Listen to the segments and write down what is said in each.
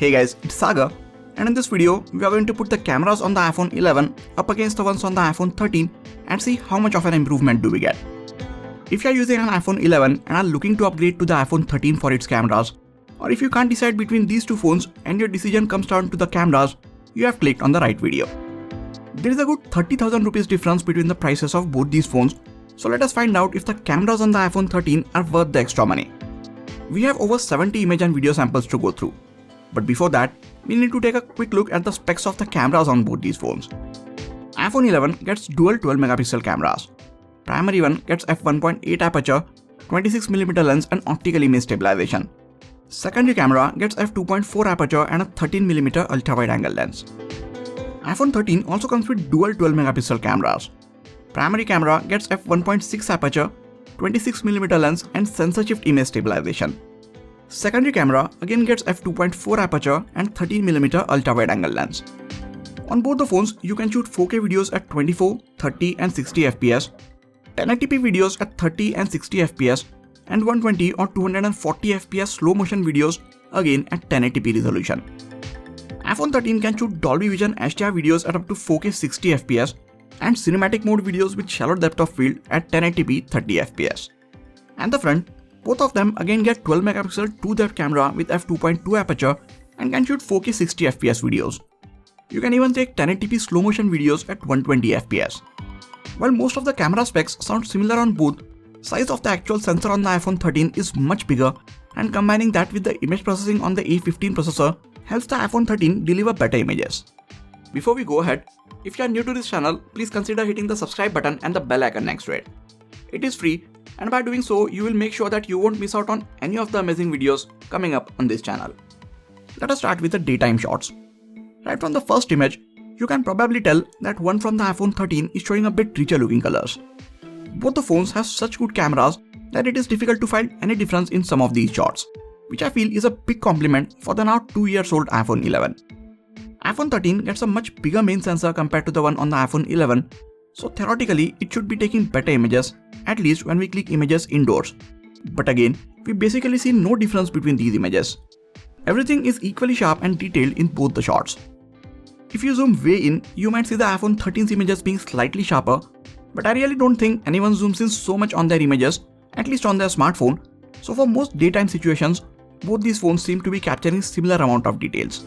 Hey guys, it's Saga, and in this video, we are going to put the cameras on the iPhone 11 up against the ones on the iPhone 13 and see how much of an improvement do we get. If you are using an iPhone 11 and are looking to upgrade to the iPhone 13 for its cameras, or if you can't decide between these two phones and your decision comes down to the cameras, you have clicked on the right video. There is a good 30,000 rupees difference between the prices of both these phones, so let us find out if the cameras on the iPhone 13 are worth the extra money. We have over 70 image and video samples to go through. But before that, we need to take a quick look at the specs of the cameras on both these phones. iPhone 11 gets dual 12MP cameras. Primary one gets f1.8 aperture, 26mm lens and optical image stabilization. Secondary camera gets f2.4 aperture and a 13mm ultra-wide angle lens. iPhone 13 also comes with dual 12MP cameras. Primary camera gets f1.6 aperture, 26mm lens and sensor shift image stabilization. Secondary camera again gets f2.4 aperture and 13mm ultra-wide angle lens. On both the phones, you can shoot 4K videos at 24, 30 and 60 fps, 1080p videos at 30 and 60 fps, and 120 or 240 fps slow motion videos again at 1080p resolution. iPhone 13 can shoot Dolby Vision HDR videos at up to 4K 60 fps and cinematic mode videos with shallow depth of field at 1080p 30 fps. And the front, both of them again get 12MP 2-depth camera with f2.2 aperture and can shoot 4K 60 fps videos. You can even take 1080p slow motion videos at 120 fps. While most of the camera specs sound similar on both, size of the actual sensor on the iPhone 13 is much bigger, and combining that with the image processing on the A15 processor helps the iPhone 13 deliver better images. Before we go ahead, if you are new to this channel, please consider hitting the subscribe button and the bell icon next to it. It is free, and by doing so, you will make sure that you won't miss out on any of the amazing videos coming up on this channel. Let us start with the daytime shots. Right from the first image, you can probably tell that one from the iPhone 13 is showing a bit richer looking colors. Both the phones have such good cameras that it is difficult to find any difference in some of these shots, which I feel is a big compliment for the now 2 years old iPhone 11. iPhone 13 gets a much bigger main sensor compared to the one on the iPhone 11, so theoretically it should be taking better images, at least when we click images indoors. But again, we basically see no difference between these images. Everything is equally sharp and detailed in both the shots. If you zoom way in, you might see the iPhone 13's images being slightly sharper, but I really don't think anyone zooms in so much on their images, at least on their smartphone, so for most daytime situations, both these phones seem to be capturing similar amount of details.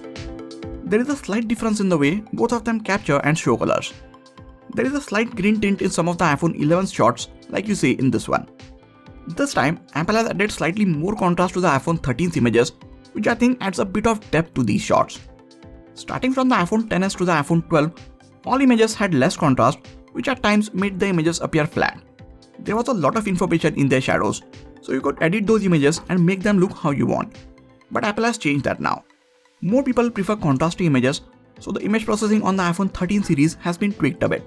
There is a slight difference in the way both of them capture and show colors. There is a slight green tint in some of the iPhone 11's shots, like you see in this one. This time, Apple has added slightly more contrast to the iPhone 13's images, which I think adds a bit of depth to these shots. Starting from the iPhone XS to the iPhone 12, all images had less contrast, which at times made the images appear flat. There was a lot of information in their shadows, so you could edit those images and make them look how you want. But Apple has changed that now. More people prefer contrasty images, so the image processing on the iPhone 13 series has been tweaked a bit.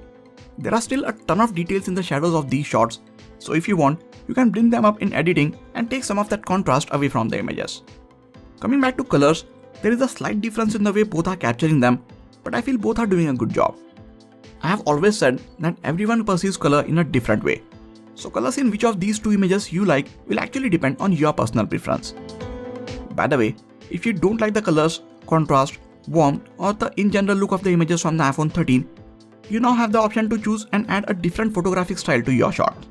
There are still a ton of details in the shadows of these shots, so if you want, you can bring them up in editing and take some of that contrast away from the images. Coming back to colors, there is a slight difference in the way both are capturing them, but I feel both are doing a good job. I have always said that everyone perceives color in a different way, so colors in which of these two images you like will actually depend on your personal preference. By the way, if you don't like the colors, contrast, warmth or the in general look of the images from the iPhone 13, you now have the option to choose and add a different photographic style to your shot.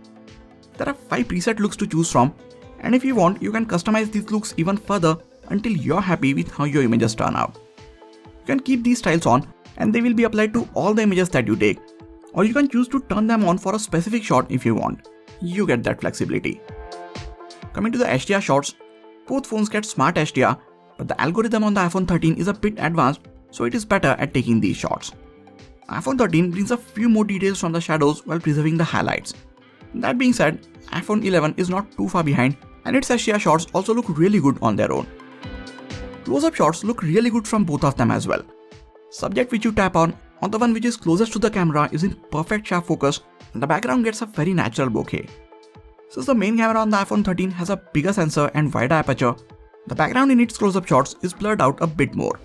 There are 5 preset looks to choose from, and if you want, you can customize these looks even further until you're happy with how your images turn out. You can keep these styles on and they will be applied to all the images that you take, or you can choose to turn them on for a specific shot if you want. You get that flexibility. Coming to the HDR shots, both phones get smart HDR, but the algorithm on the iPhone 13 is a bit advanced, so it is better at taking these shots. iPhone 13 brings a few more details from the shadows while preserving the highlights. That being said, iPhone 11 is not too far behind, and its HDR shots also look really good on their own. Close-up shots look really good from both of them as well. Subject which you tap on, or the one which is closest to the camera, is in perfect sharp focus and the background gets a very natural bokeh. Since the main camera on the iPhone 13 has a bigger sensor and wider aperture, the background in its close-up shots is blurred out a bit more.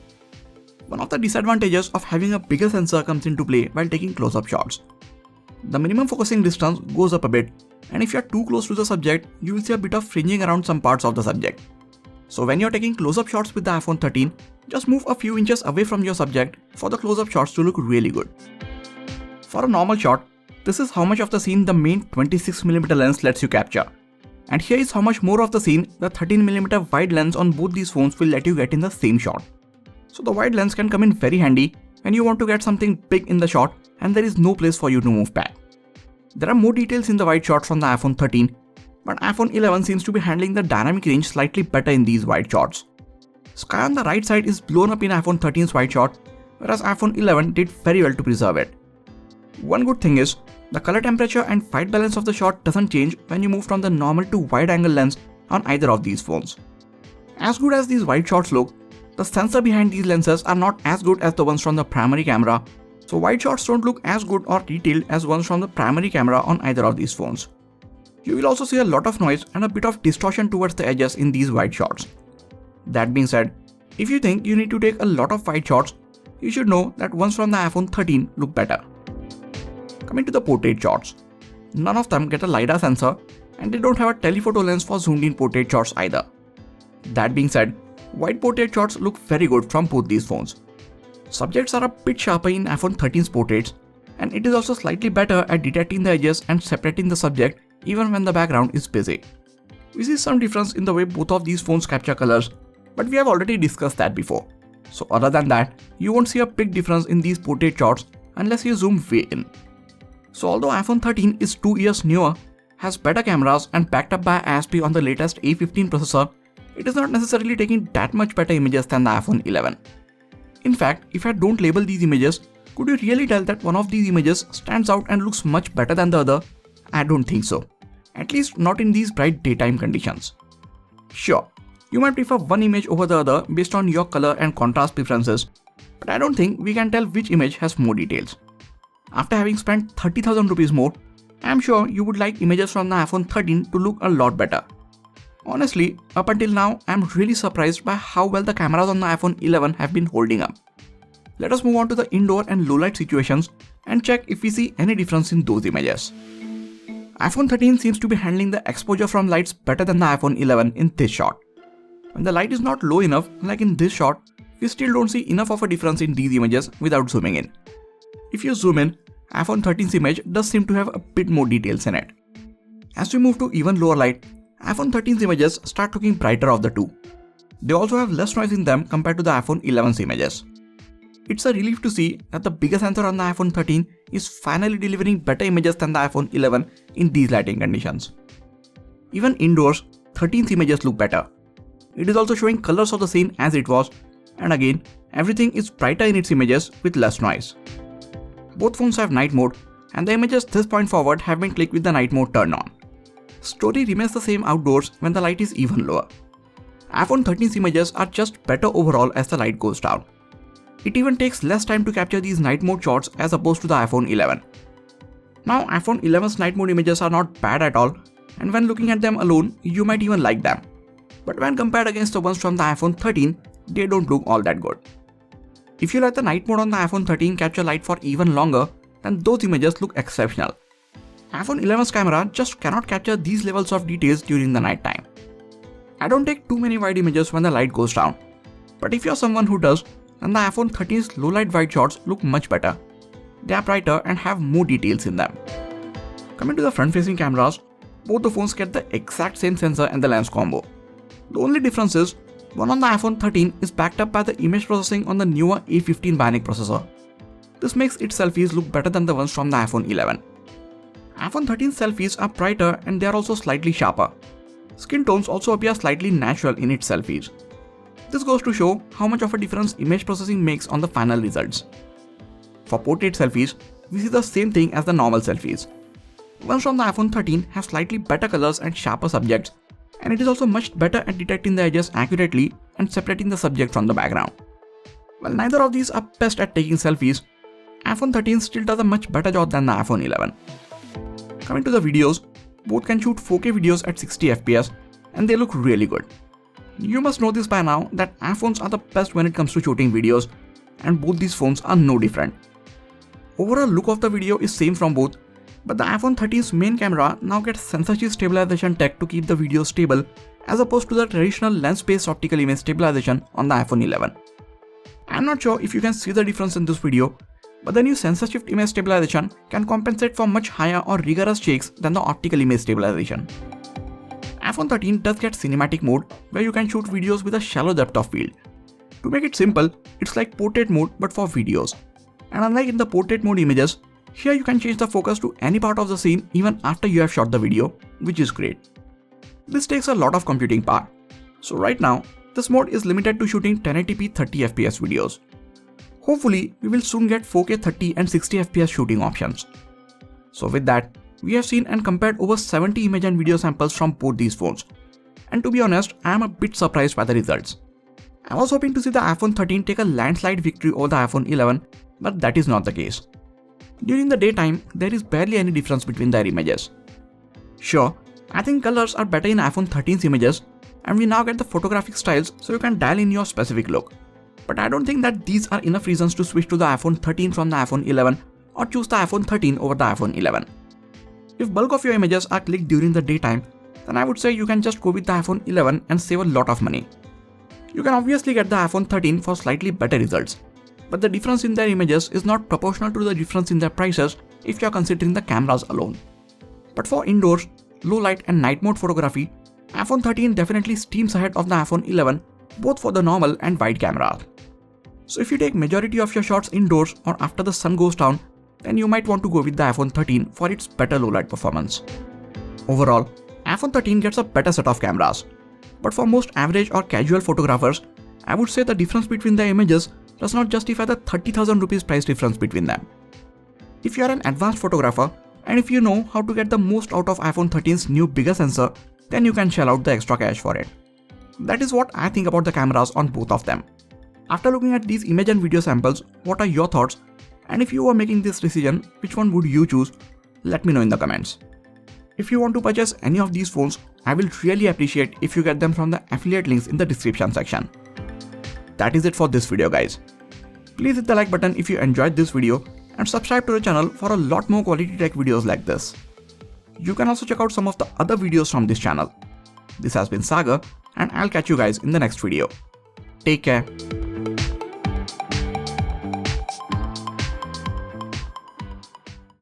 One of the disadvantages of having a bigger sensor comes into play while taking close-up shots. The minimum focusing distance goes up a bit, and if you are too close to the subject, you will see a bit of fringing around some parts of the subject. So when you're taking close-up shots with the iPhone 13, Just move a few inches away from your subject for the close-up shots to look really good. For a normal shot, this is how much of the scene the main 26mm lens lets you capture. And here is how much more of the scene the 13mm wide lens on both these phones will let you get in the same shot. So the wide lens can come in very handy when you want to get something big in the shot and there is no place for you to move back. There are more details in the wide shots on the iPhone 13, but iPhone 11 seems to be handling the dynamic range slightly better in these wide shots. Sky on the right side is blown up in iPhone 13's wide shot, whereas iPhone 11 did very well to preserve it. One good thing is, the color temperature and white balance of the shot doesn't change when you move from the normal to wide angle lens on either of these phones. As good as these wide shots look, the sensor behind these lenses are not as good as the ones from the primary camera, so wide shots don't look as good or detailed as ones from the primary camera on either of these phones. You will also see a lot of noise and a bit of distortion towards the edges in these wide shots. That being said, if you think you need to take a lot of wide shots, you should know that ones from the iPhone 13 look better. Coming to the portrait shots, none of them get a LiDAR sensor and they don't have a telephoto lens for zoomed in portrait shots either. That being said, wide portrait shots look very good from both these phones. Subjects are a bit sharper in iPhone 13's portraits, and it is also slightly better at detecting the edges and separating the subject even when the background is busy. We see some difference in the way both of these phones capture colors, but we have already discussed that before. So other than that, you won't see a big difference in these portrait shots unless you zoom way in. So although iPhone 13 is 2 years newer, has better cameras and backed up by ISP on the latest A15 processor, it is not necessarily taking that much better images than the iPhone 11. In fact, if I don't label these images, could you really tell that one of these images stands out and looks much better than the other? I don't think so. At least not in these bright daytime conditions. Sure, you might prefer one image over the other based on your color and contrast preferences, but I don't think we can tell which image has more details. After having spent 30,000 rupees more, I am sure you would like images from the iPhone 13 to look a lot better. Honestly, up until now, I am really surprised by how well the cameras on the iPhone 11 have been holding up. Let us move on to the indoor and low light situations and check if we see any difference in those images. iPhone 13 seems to be handling the exposure from lights better than the iPhone 11 in this shot. When the light is not low enough, like in this shot, we still don't see enough of a difference in these images without zooming in. If you zoom in, iPhone 13's image does seem to have a bit more details in it. As we move to even lower light, iPhone 13's images start looking brighter of the two. They also have less noise in them compared to the iPhone 11's images. It's a relief to see that the bigger sensor on the iPhone 13 is finally delivering better images than the iPhone 11 in these lighting conditions. Even indoors, 13's images look better. It is also showing colors of the scene as it was, and again, everything is brighter in its images with less noise. Both phones have night mode, and the images this point forward have been clicked with the night mode turned on. Story remains the same outdoors when the light is even lower. iPhone 13's images are just better overall as the light goes down. It even takes less time to capture these night mode shots as opposed to the iPhone 11. Now iPhone 11's night mode images are not bad at all, and when looking at them alone, you might even like them. But when compared against the ones from the iPhone 13, they don't look all that good. If you let the night mode on the iPhone 13 capture light for even longer, then those images look exceptional. iPhone 11's camera just cannot capture these levels of details during the night time. I don't take too many wide images when the light goes down, but if you're someone who does, then the iPhone 13's low light wide shots look much better. They are brighter and have more details in them. Coming to the front facing cameras, both the phones get the exact same sensor and the lens combo. The only difference is, one on the iPhone 13 is backed up by the image processing on the newer A15 Bionic processor. This makes its selfies look better than the ones from the iPhone 11. iPhone 13's selfies are brighter and they are also slightly sharper. Skin tones also appear slightly natural in its selfies. This goes to show how much of a difference image processing makes on the final results. For portrait selfies, we see the same thing as the normal selfies. Ones from the iPhone 13 have slightly better colors and sharper subjects, and it is also much better at detecting the edges accurately and separating the subject from the background. While neither of these are best at taking selfies, iPhone 13 still does a much better job than the iPhone 11. Coming to the videos, both can shoot 4K videos at 60 FPS and they look really good. You must know this by now that iPhones are the best when it comes to shooting videos, and both these phones are no different. Overall look of the video is same from both, but the iPhone 13's main camera now gets sensor shift stabilization tech to keep the video stable as opposed to the traditional lens-based optical image stabilization on the iPhone 11. I'm not sure if you can see the difference in this video, but the new sensor shift image stabilization can compensate for much higher or rigorous shakes than the optical image stabilization. iPhone 13 does get cinematic mode where you can shoot videos with a shallow depth of field. To make it simple, it's like portrait mode but for videos. And unlike in the portrait mode images, here you can change the focus to any part of the scene even after you have shot the video, which is great. This takes a lot of computing power. So right now, this mode is limited to shooting 1080p 30fps videos. Hopefully, we will soon get 4K 30 and 60fps shooting options. So with that, we have seen and compared over 70 image and video samples from both these phones. And to be honest, I am a bit surprised by the results. I was hoping to see the iPhone 13 take a landslide victory over the iPhone 11, but that is not the case. During the daytime, there is barely any difference between their images. Sure, I think colors are better in iPhone 13's images, and we now get the photographic styles so you can dial in your specific look. But I don't think that these are enough reasons to switch to the iPhone 13 from the iPhone 11 or choose the iPhone 13 over the iPhone 11. If bulk of your images are clicked during the daytime, then I would say you can just go with the iPhone 11 and save a lot of money. You can obviously get the iPhone 13 for slightly better results, but the difference in their images is not proportional to the difference in their prices if you are considering the cameras alone. But for indoors, low light and night mode photography, iPhone 13 definitely steams ahead of the iPhone 11 both for the normal and wide camera. So if you take majority of your shots indoors or after the sun goes down, then you might want to go with the iPhone 13 for its better low light performance. Overall, iPhone 13 gets a better set of cameras, but for most average or casual photographers, I would say the difference between the images does not justify the 30,000 rupees price difference between them. If you are an advanced photographer and if you know how to get the most out of iPhone 13's new bigger sensor, then you can shell out the extra cash for it. That is what I think about the cameras on both of them. After looking at these image and video samples, what are your thoughts? And if you were making this decision, which one would you choose? Let me know in the comments. If you want to purchase any of these phones, I will really appreciate if you get them from the affiliate links in the description section. That is it for this video, guys. Please hit the like button if you enjoyed this video and subscribe to the channel for a lot more quality tech videos like this. You can also check out some of the other videos from this channel. This has been Sagar, and I'll catch you guys in the next video. Take care.